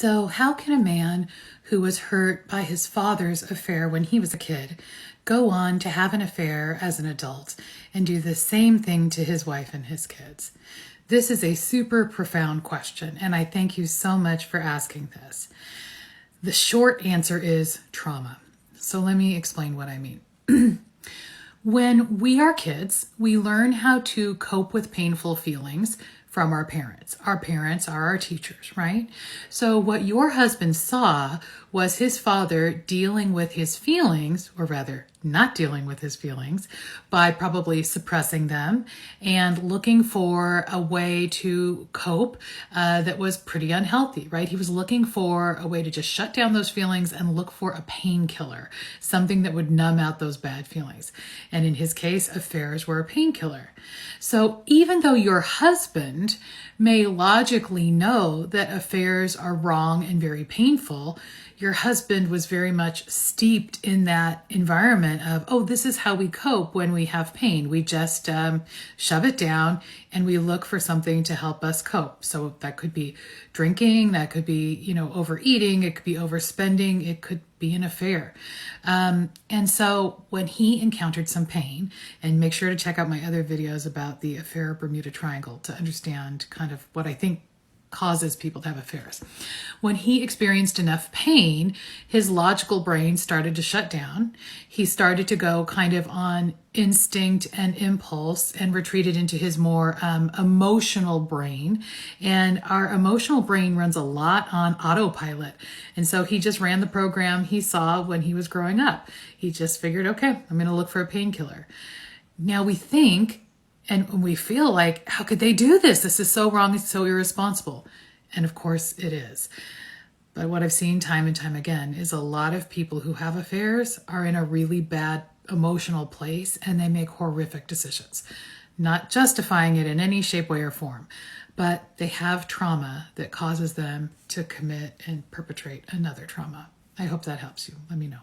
So how can a man who was hurt by his father's affair when he was a kid go on to have an affair as an adult and do the same thing to his wife and his kids? This is a super profound question, and I thank you so much for asking this. The short answer is trauma. So let me explain what I mean. When we are kids, we learn how to cope with painful feelings from our parents. Our parents are our teachers, right? So what your husband saw was his father dealing with his feelings, or rather not dealing with his feelings, by probably suppressing them and looking for a way to cope that was pretty unhealthy, right? He was looking for a way to just shut down those feelings and look for a painkiller, something that would numb out those bad feelings. And in his case, affairs were a painkiller. So even though your husband may logically know that affairs are wrong and very painful, your husband was very much steeped in that environment of, oh, this is how we cope when we have pain. We just shove it down and we look for something to help us cope. So that could be drinking, that could be, overeating, it could be overspending, it could be an affair. And so when he encountered some pain, and make sure to check out my other videos about the affair Bermuda Triangle to understand kind of what I think causes people to have affairs. When he experienced enough pain, his logical brain started to shut down. He started to go kind of on instinct and impulse and retreated into his more emotional brain. And our emotional brain runs a lot on autopilot. And so he just ran the program he saw when he was growing up. He just figured, okay, I'm going to look for a painkiller. Now we think, and we feel like, how could they do this? This is so wrong. It's so irresponsible. And of course it is. But what I've seen time and time again is a lot of people who have affairs are in a really bad emotional place and they make horrific decisions, not justifying it in any shape, way, or form, but they have trauma that causes them to commit and perpetrate another trauma. I hope that helps you. Let me know.